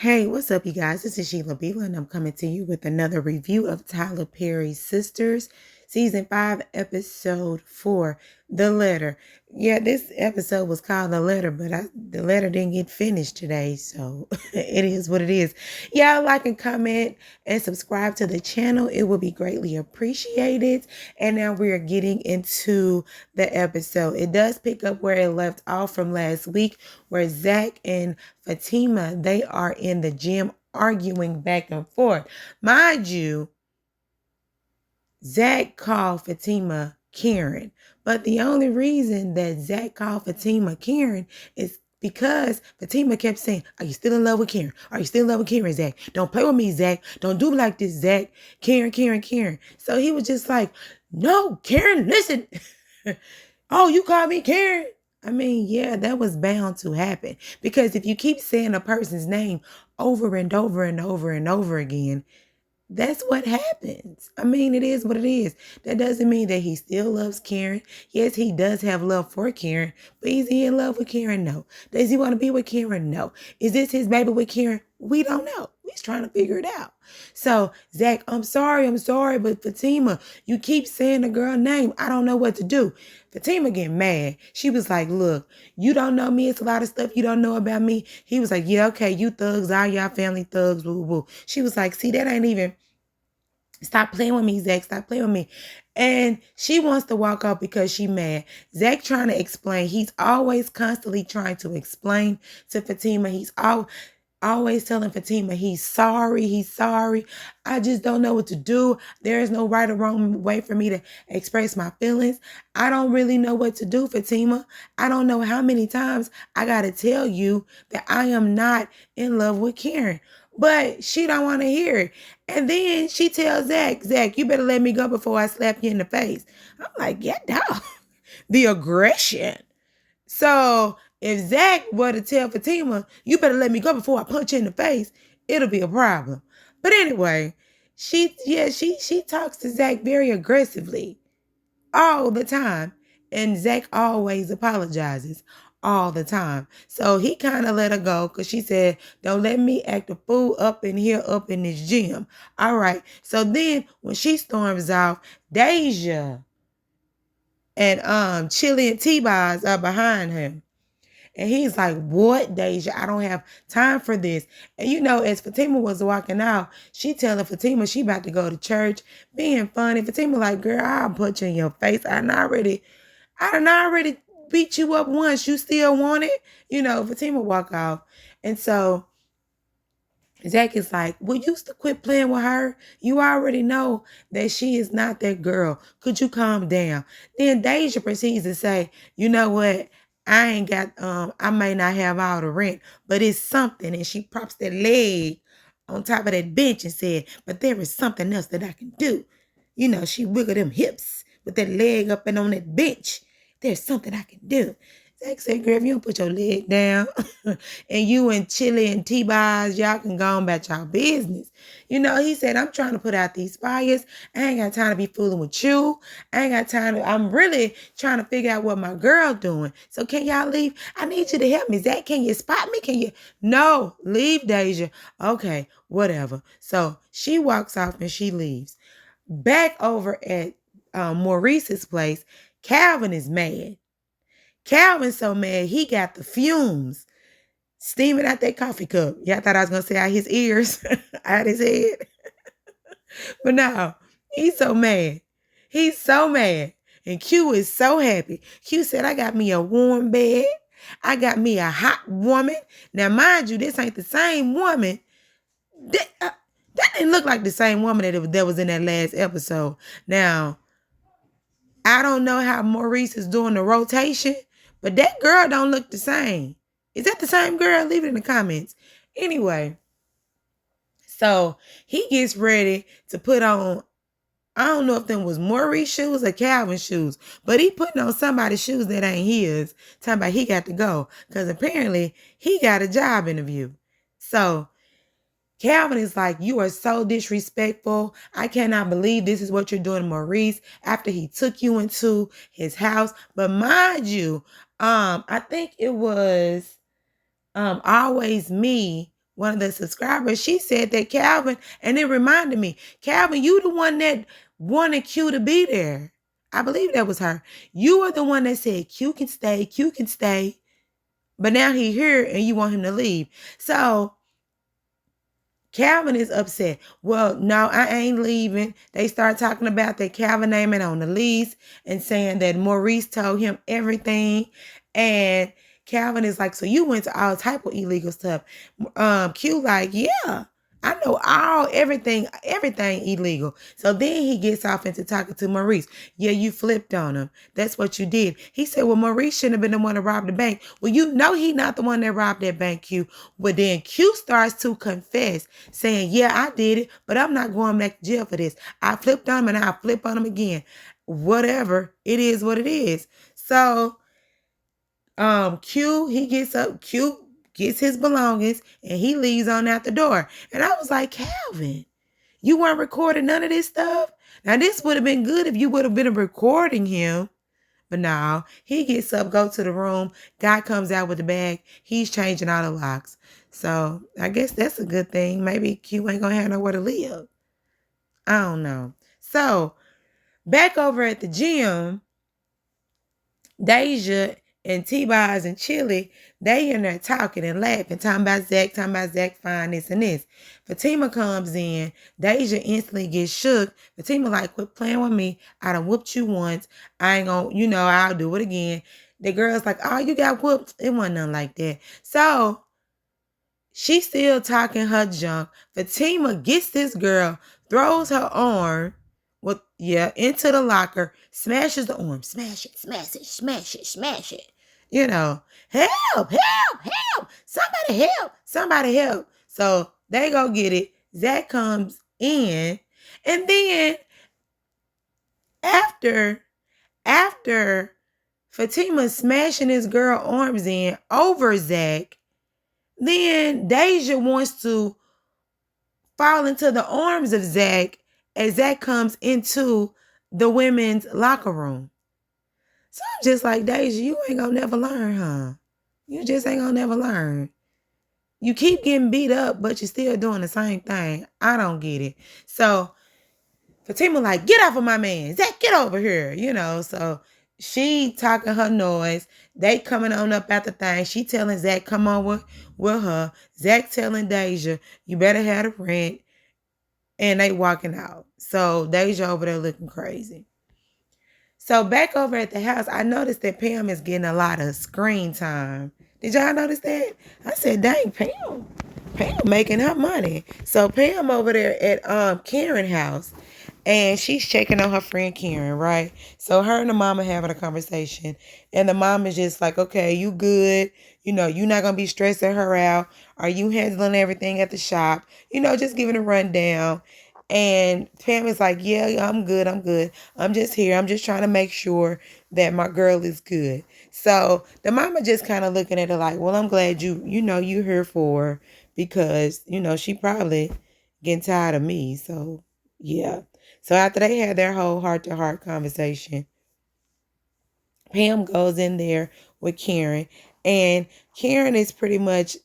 Hey, what's up, you guys? This is Sheila Beela, and I'm coming to you with another review of Tyler Perry's Sisters, Season 5, Episode 4, The Letter. Yeah, this episode was called The Letter, but the letter didn't get finished today, so it is what it is. Y'all like and comment and subscribe to the channel. It will be greatly appreciated. And now we're getting into the episode. It does pick up where it left off from last week, where Zach and Fatima, they are in the gym arguing back and forth. Mind you, Zach called Fatima Karen, but the only reason that Zach called Fatima Karen is because Fatima kept saying, "Are you still in love with Karen? Are you still in love with Karen, Zach? Don't play with me, Zach. Don't do like this, Zach. Karen, Karen, Karen." So he was just like, "No, Karen, listen. Oh, you call me Karen?" I mean, yeah, that was bound to happen. Because if you keep saying a person's name over and over and over and over again, that's what happens. I mean, it is what it is. That doesn't mean that he still loves Karen. Yes, he does have love for Karen, but is he in love with Karen? No. Does he want to be with Karen? No. Is this his baby with Karen? We don't know. He's trying to figure it out. So, Zach, I'm sorry, but Fatima, you keep saying the girl name. I don't know what to do. Fatima getting mad. She was like, "Look, you don't know me. It's a lot of stuff you don't know about me." He was like, "Yeah, okay, you thugs, all y'all family thugs, woo, woo." She was like, "See, that ain't even, stop playing with me, Zach. Stop playing with me." And she wants to walk off because she mad. Zach trying to explain. He's always constantly trying to explain to Fatima. He's always telling Fatima he's sorry. I just don't know what to do. There is no right or wrong way for me to express my feelings. I don't really know what to do, Fatima. I don't know how many times I got to tell you that I am not in love with Karen. But she don't want to hear it. And then she tells Zach, "Zach, you better let me go before I slap you in the face." I'm like, "Yeah, dog." The aggression. So if Zach were to tell Fatima, "You better let me go before I punch you in the face," it'll be a problem. But anyway, she talks to Zach very aggressively all the time. And Zach always apologizes all the time. So he kind of let her go because she said, "Don't let me act a fool up in here, up in this gym." All right. So then when she storms off, Deja and Chili and T-Boz are behind him. And he's like, "What, Deja? I don't have time for this." And as Fatima was walking out, she telling Fatima she about to go to church, being funny. Fatima like, "Girl, I'll put you in your face. I done already beat you up once. You still want it?" Fatima walk off. And so Zach is like, "Will you quit playing with her? You already know that she is not that girl. Could you calm down?" Then Deja proceeds to say, "You know what? I ain't got, I may not have all the rent, but it's something." And she props that leg on top of that bench and said, "But there is something else that I can do." She wiggled them hips with that leg up and on that bench. "There's something I can do." Zach said, "Girl, if you don't put your leg down and you and Chili and T-Boz, y'all can go on about y'all business." He said, "I'm trying to put out these fires. I ain't got time to be fooling with you. I ain't got time I'm really trying to figure out what my girl doing. So can y'all leave? I need you to help me. Zach, can you spot me? Can you?" "No, leave, Deja." "Okay, whatever." So she walks off and she leaves. Back over at Maurice's place, Calvin is mad. Calvin's so mad, he got the fumes steaming out that coffee cup. Y'all thought I was going to say out his ears, out his head. But no, he's so mad. He's so mad. And Q is so happy. Q said, "I got me a warm bed. I got me a hot woman." Now, mind you, this ain't the same woman. That didn't look like the same woman that was in that last episode. Now, I don't know how Maurice is doing the rotation, but that girl don't look the same. Is that the same girl? Leave it in the comments. Anyway, so he gets ready to put on, I don't know if them was Maurice shoes or Calvin shoes, but he putting on somebody's shoes that ain't his. Talking about he got to go because apparently he got a job interview. So Calvin is like, "You are so disrespectful. I cannot believe this is what you're doing, Maurice, after he took you into his house." But mind you, I think it was Always Me one of the subscribers, she said that Calvin, and it reminded me, Calvin, you the one that wanted Q to be there. I believe that was her. You were the one that said Q can stay, Q can stay. But now he here and you want him to leave. So Calvin is upset. Well, no, I ain't leaving. They start talking about that Calvin naming on the lease and saying that Maurice told him everything. And Calvin is like, so you went to all type of illegal stuff. Q like, yeah, I know everything illegal. So then he gets off into talking to Maurice. Yeah, you flipped on him. That's what you did. He said, well, Maurice shouldn't have been the one to rob the bank. Well, you know he not the one that robbed that bank, Q. But then Q starts to confess, saying, yeah, I did it, but I'm not going back to jail for this. I flipped on him and I'll flip on him again. Whatever. It is what it is. So Q gets his belongings and he leaves on out the door. And I was like, Calvin, you weren't recording none of this stuff? Now, this would have been good if you would have been recording him. But no, he gets up, go to the room. Guy comes out with the bag. He's changing all the locks. So I guess that's a good thing. Maybe Q ain't going to have nowhere to live. I don't know. So back over at the gym, Deja and T-Boz and Chili, they in there talking and laughing, talking about Zach fine, this and this. Fatima comes in. Deja instantly gets shook. Fatima like, quit playing with me. I done whooped you once. I ain't gonna, I'll do it again. The girl's like, oh, you got whooped. It wasn't nothing like that. So she's still talking her junk. Fatima gets this girl, throws her arm into the locker, smashes the arm, smash it. Help, somebody help. So they go get it. Zach comes in, and then after Fatima smashing this girl arms in over Zach, then Deja wants to fall into the arms of Zach as Zach comes into the women's locker room. So I'm just like, Deja, you ain't gonna never learn, huh? You just ain't gonna never learn. You keep getting beat up, but you're still doing the same thing. I don't get it. So Fatima like, get off of my man. Zach, get over here. So she talking her noise. They coming on up at the thing. She telling Zach, come on with her. Zach telling Deja, you better have the rent. And they walking out. So Deja over there looking crazy. So back over at the house, I noticed that Pam is getting a lot of screen time. Did y'all notice that? I said, dang, Pam making her money. So Pam over there at Karen's house, and she's checking on her friend Karen, right? So her and the mama having a conversation, and the mom is just like, okay, you good. You're not going to be stressing her out. Are you handling everything at the shop? Just giving a rundown. And Pam is like, yeah, I'm good. I'm just here. I'm just trying to make sure that my girl is good. So the mama just kind of looking at her like, well, I'm glad you here for her because, she probably getting tired of me. So, yeah. So after they had their whole heart-to-heart conversation, Pam goes in there with Karen. And Karen is pretty much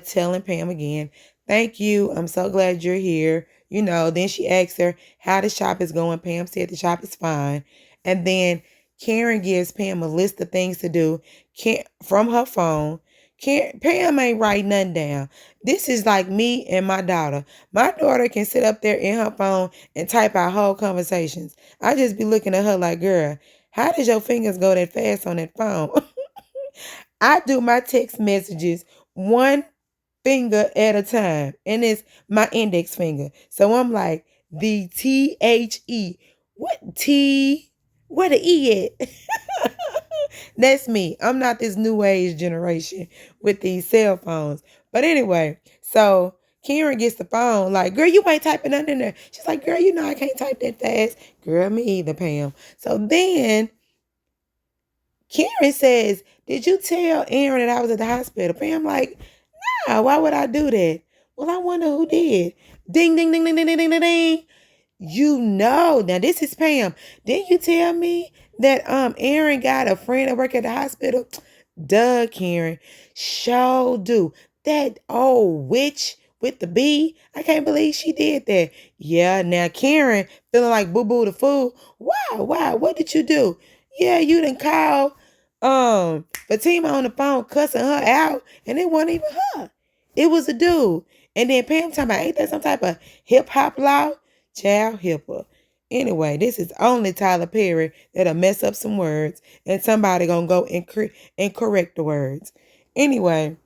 telling Pam again, thank you. I'm so glad you're here. Then she asks her how the shop is going. Pam said the shop is fine. And then Karen gives Pam a list of things to do from her phone. Pam ain't writing nothing down. This is like me and my daughter. My daughter can sit up there in her phone and type out whole conversations. I just be looking at her like, girl, how did your fingers go that fast on that phone? I do my text messages one finger at a time, and it's my index finger. So I'm like, the THE. What T? Where the E at? That's me. I'm not this new age generation with these cell phones. But anyway, so Karen gets the phone like, girl, you ain't typing nothing in there. She's like, girl, I can't type that fast. Girl, me either, Pam. So then Karen says, did you tell Aaron that I was at the hospital? Pam like, nah, why would I do that? Well, I wonder who did. Ding, ding, ding, ding, ding, ding, ding, ding, ding. Now this is Pam. Didn't you tell me that Aaron got a friend that work at the hospital? Duh, Karen. Sure do. That old witch with the B. I can't believe she did that. Yeah, now Karen feeling like boo-boo the fool. Why? What did you do? Yeah, you done call Fatima on the phone cussing her out, and it wasn't even her. It was a dude. And then Pam talking about, ain't that some type of hip-hop law? Child hipper. Anyway, this is only Tyler Perry that'll mess up some words, and somebody gonna go and correct the words. Anyway,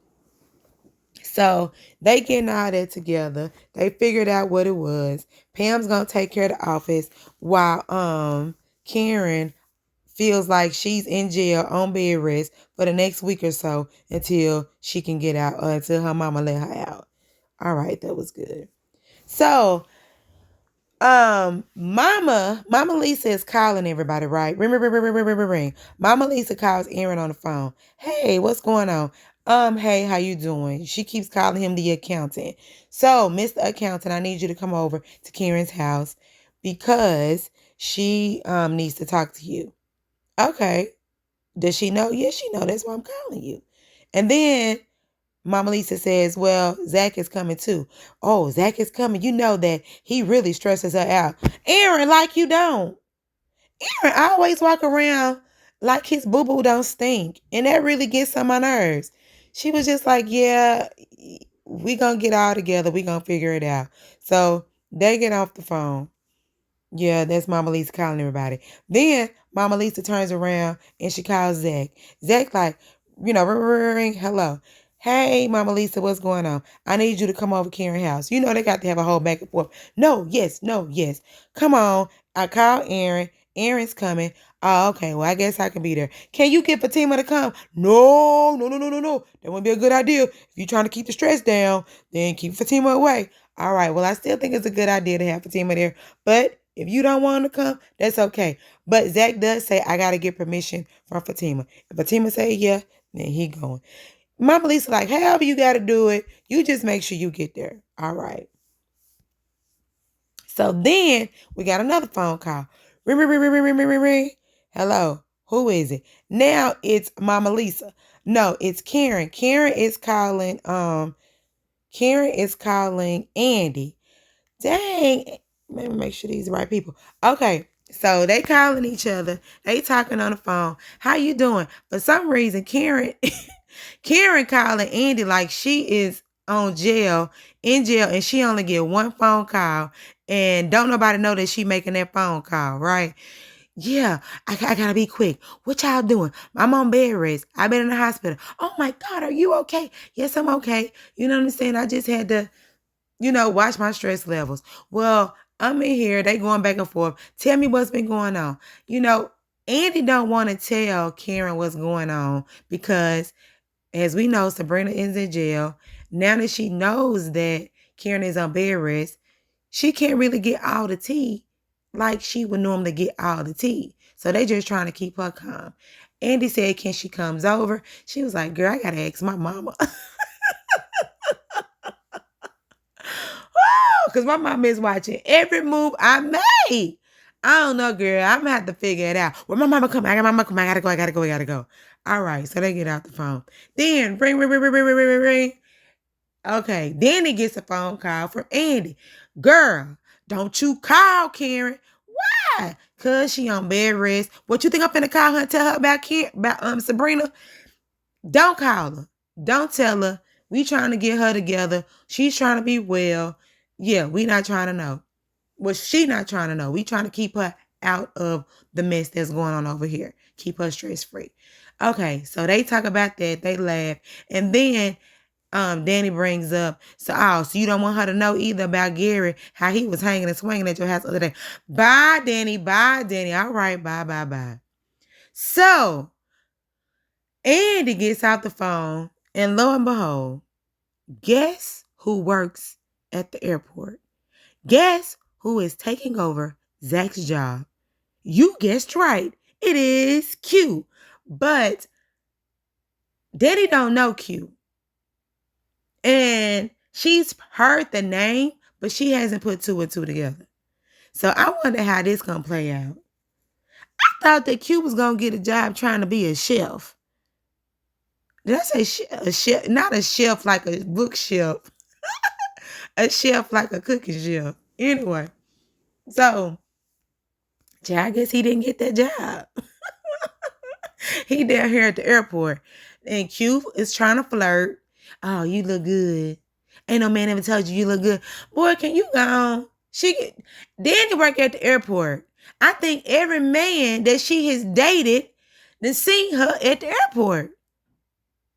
so they getting all that together. They figured out what it was. Pam's gonna take care of the office while Karen feels like she's in jail on bed rest for the next week or so until she can get out, until her mama let her out. All right, that was good. So Mama Lisa is calling everybody, right? Ring. Mama Lisa calls Aaron on the phone. Hey, what's going on? Hey, how you doing? She keeps calling him the accountant. So, Mr. Accountant, I need you to come over to Karen's house because she needs to talk to you. Okay. Does she know? Yes, she know. That's why I'm calling you. And then Mama Lisa says, well, Zach is coming too. Oh, Zach is coming. You know that he really stresses her out. Aaron, like you don't. Aaron always walk around like his boo-boo don't stink. And that really gets on my nerves. She was just like, yeah, we gonna get all together. We gonna figure it out. So they get off the phone. Yeah, that's Mama Lisa calling everybody. Then Mama Lisa turns around and she calls Zach. Zach like, ring, hello. Hey, Mama Lisa, what's going on? I need you to come over to Karen's house. You know they got to have a whole back and forth. No, yes. Come on. I called Aaron. Aaron's coming. Oh, okay. Well, I guess I can be there. Can you get Fatima to come? No. That wouldn't be a good idea. If you're trying to keep the stress down, then keep Fatima away. All right. Well, I still think it's a good idea to have Fatima there. But if you don't want to come, that's okay. But Zach does say, I got to get permission from Fatima. If Fatima say yeah, then he going. Mama Lisa like, however you got to do it, you just make sure you get there. All right. So then we got another phone call. Ring. Hello. Who is it? Now it's Mama Lisa. No, it's Karen. Karen is calling Andy. Dang. Let me make sure these are the right people. Okay. So they calling each other. They talking on the phone. How you doing? For some reason, Karen calling Andy like she is in jail, and she only get one phone call, and don't nobody know that she making that phone call, right? Yeah, I gotta be quick. What y'all doing? I'm on bed rest. I've been in the hospital. Oh my God, are you okay? Yes, I'm okay. You know what I'm saying? I just had to, watch my stress levels. Well, I'm in here. They going back and forth. Tell me what's been going on. Andy don't want to tell Karen what's going on because, as we know, Sabrina is in jail. Now that she knows that Karen is on bed rest, she can't really get all the tea like she would normally get all the tea. So they just trying to keep her calm. Andy said, can she comes over? She was like, girl, I got to ask my mama. Because my mama is watching every move I made. I don't know, girl. I'm going to have to figure it out. Well, my mama come. I gotta go. All right. So they get out the phone. Then ring. Okay. Then he gets a phone call from Andy. Girl, don't you call Karen. Why? Because she on bed rest. What you think I'm finna call her and tell her about Sabrina? Don't call her. Don't tell her. We trying to get her together. She's trying to be well. Yeah, we not trying to know. Well, she not trying to know. We trying to keep her out of the mess that's going on over here. Keep her stress free. Okay, so they talk about that. They laugh. And then Danny brings up, so you don't want her to know either about Gary, how he was hanging and swinging at your house the other day. Bye, Danny. All right, bye. So Andy gets out the phone, and lo and behold, guess who works at the airport? Guess who is taking over Zach's job? You guessed right. It is Q. But Daddy don't know Q. And she's heard the name, but she hasn't put two and two together. So I wonder how this gonna play out. I thought that Q was gonna get a job trying to be a chef. Did I say a shelf? Not a shelf like a bookshelf. A shelf like a cookie shelf. Anyway, so I guess he didn't get that job. He down here at the airport. And Q is trying to flirt. Oh, you look good. Ain't no man ever told you look good. Boy, can you go on? Danny work at the airport. I think every man that she has dated then seen her at the airport.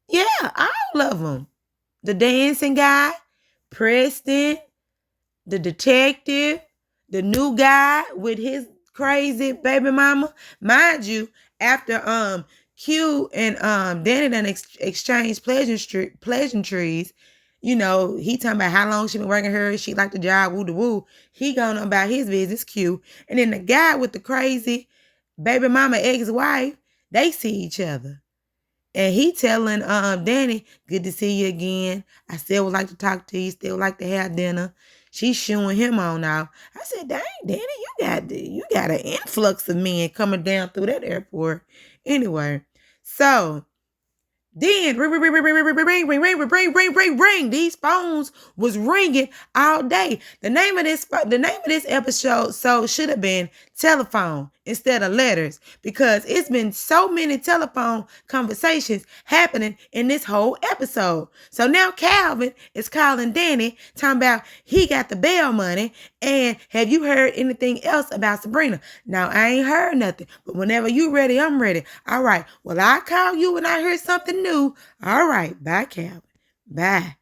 Yeah, all of them. The dancing guy, Preston, the detective, the new guy with his crazy baby mama. Mind you, after Q and Danny done exchanged pleasantries, you know, he talking about how long she been working here, she liked the job, woo the woo. He going on about his business, Q. And then the guy with the crazy baby mama ex-wife, they see each other. And he telling Danny, good to see you again. I still would like to talk to you, still like to have dinner. She's shooing him on out. I said, dang, Danny, you got an influx of men coming down through that airport. Anyway, so then ring. These phones was ringing all day. The name of this episode should have been telephone instead of letters, because it's been so many telephone conversations happening in this whole episode. So now Calvin is calling Danny, talking about he got the bail money, and have you heard anything else about Sabrina? Now, I ain't heard nothing, but whenever you ready, I'm ready. All right, well, I call you when I hear something new. All right, bye, Calvin. Bye.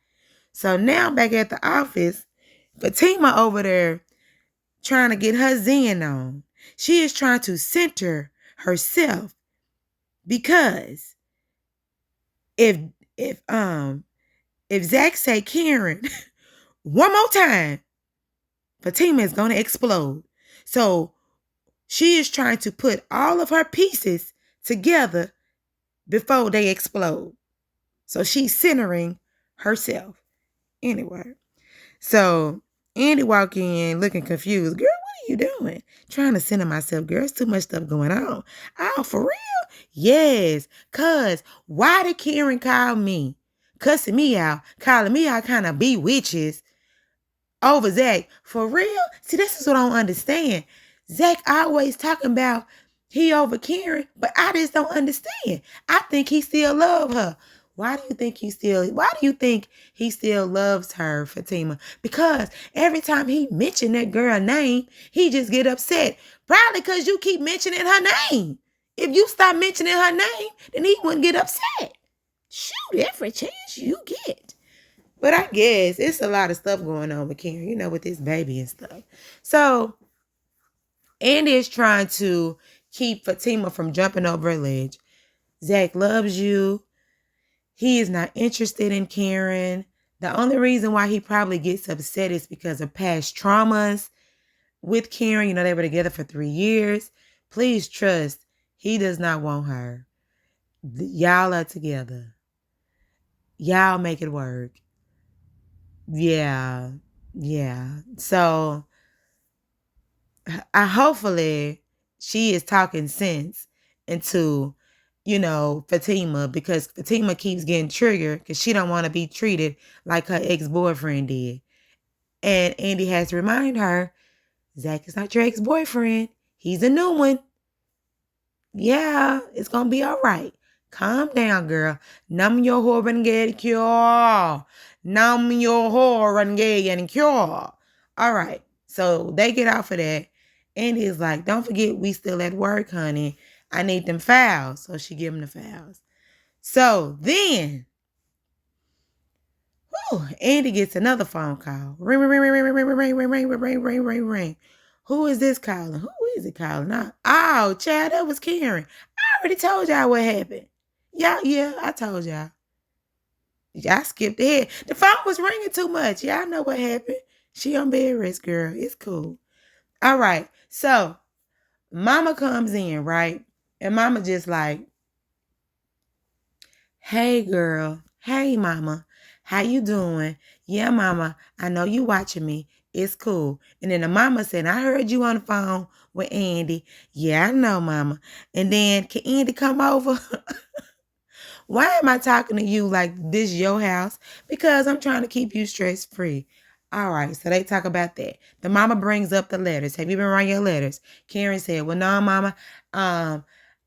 So now back at the office, Fatima over there trying to get her zen on. She is trying to center herself, because if Zach say Karen one more time, Fatima is going to explode. So she is trying to put all of her pieces together before they explode. So she's centering herself. Anyway, so Andy walk in looking confused. Girl, what are you doing? Trying to center myself, girl. It's too much stuff going on. Oh, for real? Yes. Cause why did Karen call me? Cussing me out, calling me out kind of bewitches over Zach. For real? See, this is what I don't understand. Zach always talking about he over Karen, but I just don't understand. I think he still love her. Why do you think he still loves her, Fatima? Because every time he mention that girl name, he just get upset. Probably because you keep mentioning her name. If you stop mentioning her name, then he wouldn't get upset. Shoot, every chance you get. But I guess it's a lot of stuff going on with Karen, you know, with this baby and stuff. So Andy is trying to keep Fatima from jumping over a ledge. Zach loves you. He is not interested in Karen. The only reason why he probably gets upset is because of past traumas with Karen. You know, they were together for 3 years. Please trust, he does not want her. Y'all are together. Y'all make it work. Yeah. So hopefully she is talking sense into, you know, Fatima, because Fatima keeps getting triggered because she don't want to be treated like her ex-boyfriend did. And Andy has to remind her, Zach is not your ex-boyfriend. He's a new one. Yeah, it's going to be all right. Calm down, girl. Nam your whore and get cure. Nam your whore and get cure. All right. So they get off of that. Andy is like, don't forget we still at work, honey. I need them files. So she give him the files. So then, Andy gets another phone call. Ring, ring, ring, ring, ring, ring, ring, ring, ring, ring, ring, ring, ring. Who is this calling? Who is it calling? Oh, child, that was Karen. I already told y'all what happened. Yeah, I told y'all. Y'all skipped ahead. The phone was ringing too much. Y'all know what happened. She on bed rest, girl. It's cool. All right. So, Mama comes in, right? And Mama just like, hey, girl. Hey, Mama. How you doing? Yeah, Mama. I know you watching me. It's cool. And then the mama said, I heard you on the phone with Andy. Yeah, I know, Mama. And then, can Andy come over? Why am I talking to you like this your house? Because I'm trying to keep you stress-free. All right, so they talk about that. The mama brings up the letters. Have you been writing your letters? Karen said, well, no, mama.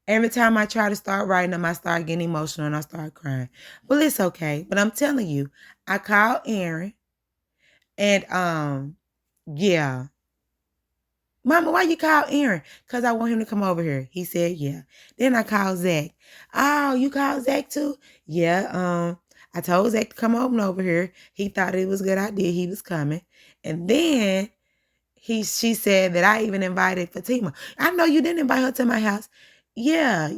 Every time I try to start writing them, I start getting emotional and I start crying. Well, it's okay. But I'm telling you, I called Aaron and yeah. Mama, why you call Aaron? Because I want him to come over here. He said, yeah. Then I called Zach. Oh, you called Zach too? Yeah. I told Zach to come over here. He thought it was a good idea. He was coming. And then she said that I even invited Fatima. I know you didn't invite her to my house. Yeah,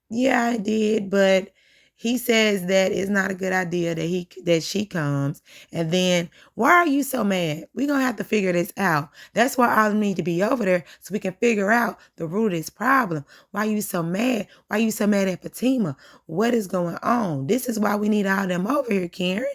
yeah, I did, but he says that it's not a good idea that she comes. And then, why are you so mad? We're going to have to figure this out. That's why I need to be over there so we can figure out the root of this problem. Why are you so mad? Why are you so mad at Fatima? What is going on? This is why we need all them over here, Karen.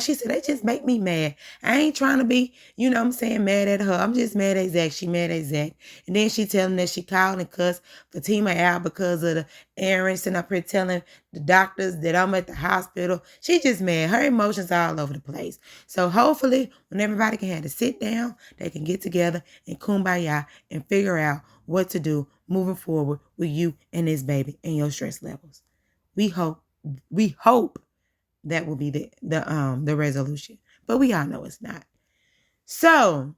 She said, they just make me mad. I ain't trying to be, mad at her. I'm just mad at Zach. She mad at Zach. And then she telling that she called and cussed Fatima out because of the Aaron sitting up here telling the doctors that I'm at the hospital. She just mad. Her emotions are all over the place. So hopefully when everybody can have to sit down, they can get together and kumbaya and figure out what to do moving forward with you and this baby and your stress levels. We hope that will be the resolution. But we all know it's not. So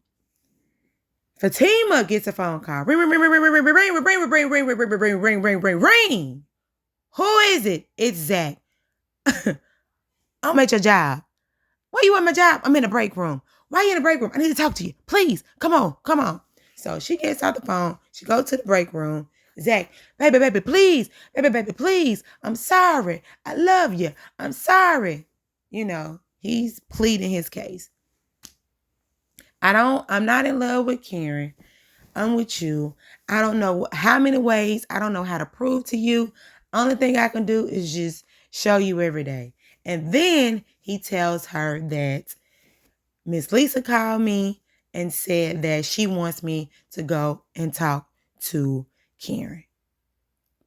Fatima gets a phone call. Ring, ring, ring, ring, ring, ring, ring, ring, ring, ring, ring, ring, ring, ring, ring, ring, ring, ring. Who is it? It's Zach. I'm at your job. Why you at my job? I'm in the break room. Why you in the break room? I need to talk to you. Please, come on. So she gets out the phone. She goes to the break room. Zach, baby, please. Baby, please. I'm sorry. I love you. I'm sorry. He's pleading his case. I'm not in love with Karen. I'm with you. I don't know how many ways. I don't know how to prove to you. Only thing I can do is just show you every day. And then he tells her that Miss Lisa called me and said that she wants me to go and talk to Karen.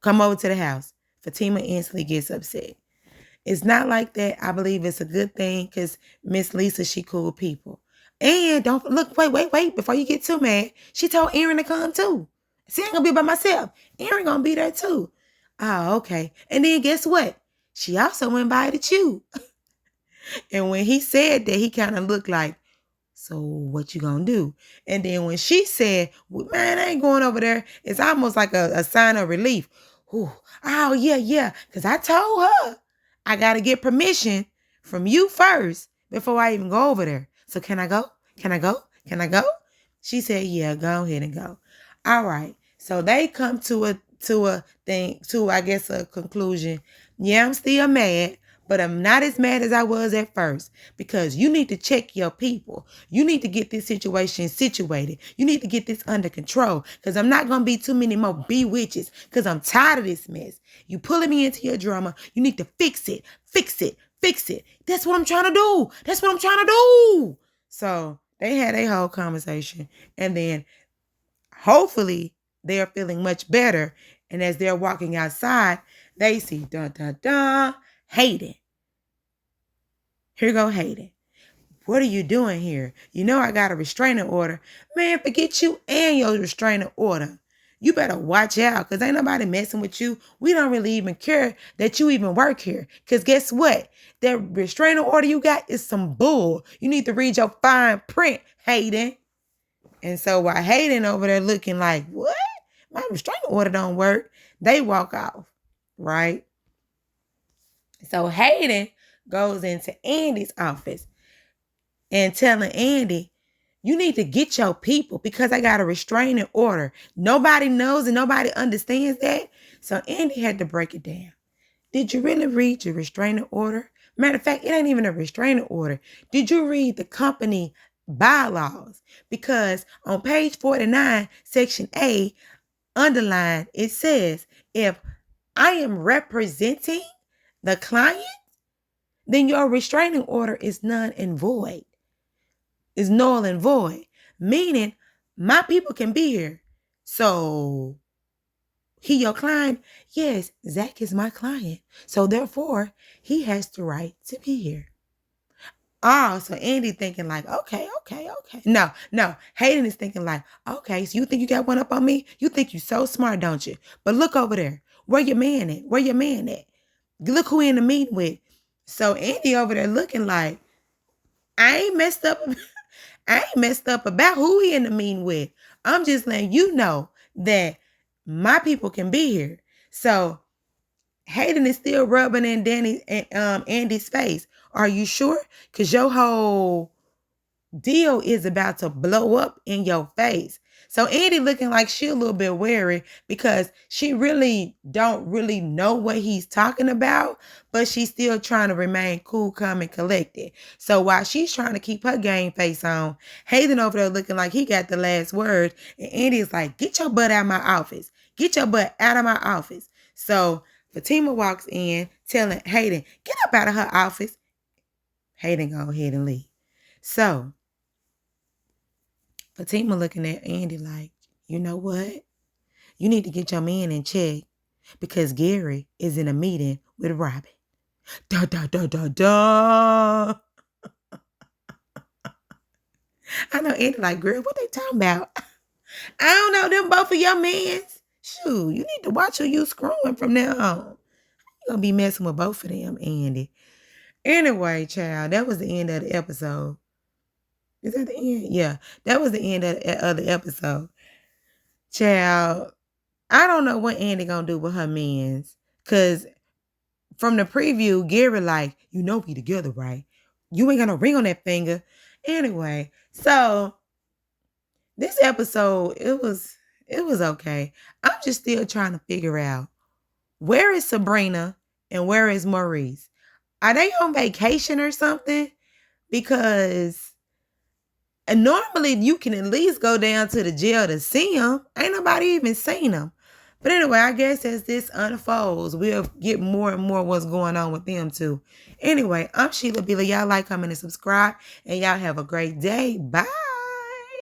Come over to the house. Fatima instantly gets upset. It's not like that. I believe it's a good thing because Miss Lisa, she cool people. And don't look, wait, before you get too mad. She told Aaron to come too. See, I ain't gonna be by myself. Aaron gonna be there too. Oh, okay. And then guess what? She also invited you. And when he said that, he kind of looked like, so what you gonna do? And then when she said, well, man, I ain't going over there, it's almost like a sign of relief. Ooh, oh, yeah. Because I told her I got to get permission from you first before I even go over there. So can I go? Can I go? She said, yeah, go ahead and go. All right. So they come to a conclusion. Yeah, I'm still mad, but I'm not as mad as I was at first because you need to check your people. You need to get this situation situated. You need to get this under control because I'm not going to be too many more bewitches because I'm tired of this mess. You pulling me into your drama. You need to fix it. That's what I'm trying to do. So they had a whole conversation and then hopefully they are feeling much better. And as they're walking outside, they see Hayden. Here go Hayden. What are you doing here? I got a restraining order. Man, forget you and your restraining order. You better watch out because ain't nobody messing with you. We don't really even care that you even work here. Because guess what? That restraining order you got is some bull. You need to read your fine print, Hayden. And so while Hayden over there looking like, what? My restraining order don't work. They walk off, right? So Hayden goes into Andy's office and telling Andy, you need to get your people because I got a restraining order. Nobody knows and nobody understands that. So Andy had to break it down. Did you really read your restraining order? Matter of fact, it ain't even a restraining order. Did you read the company bylaws? Because on page 49, section A, underlined, it says, if I am representing the client, then your restraining order is null and void. Meaning my people can be here. So He your client? Yes, Zach is my client. So therefore, he has the right to be here. Oh, so Andy thinking like, okay. No. Hayden is thinking like, okay, so you think you got one up on me? You think you so smart, don't you? But look over there. Where your man at? Where your man at? Look who in the meeting with. So Andy over there looking like, I ain't messed up. I ain't messed up about who he in the meeting with. I'm just letting you know that my people can be here. So Hayden is still rubbing in Andy's face. Are you sure? Because your whole deal is about to blow up in your face. So Andy looking like she a little bit wary because she really don't really know what he's talking about, but she's still trying to remain cool, calm, and collected. So while she's trying to keep her game face on, Hayden over there looking like he got the last word, and Andy's like, get your butt out of my office. Get your butt out of my office. So Fatima walks in telling Hayden, get up out of her office. Hayden go ahead and leave. So Fatima looking at Andy like, you know what? You need to get your man in check because Gary is in a meeting with Robin. Da, da, da, da, da. I know Andy like, girl, what they talking about? I don't know, them both of your mans. Shoot, you need to watch who you screwing from now on. You're going to be messing with both of them, Andy. Anyway, child, that was the end of the episode. Is that the end? Yeah, that was the end of the episode. Child, I don't know what Andy gonna do with her mans. Cause from the preview, Gary like, you know we together, right? You ain't got no ring on that finger. Anyway, so this episode, it was okay. I'm just still trying to figure out where is Sabrina and where is Maurice? Are they on vacation or something? Because normally you can at least go down to the jail to see them. Ain't nobody even seen them. But anyway, I guess as this unfolds, we'll get more and more what's going on with them too. Anyway, I'm Sheila Billa. Y'all like, comment, and subscribe. And y'all have a great day. Bye.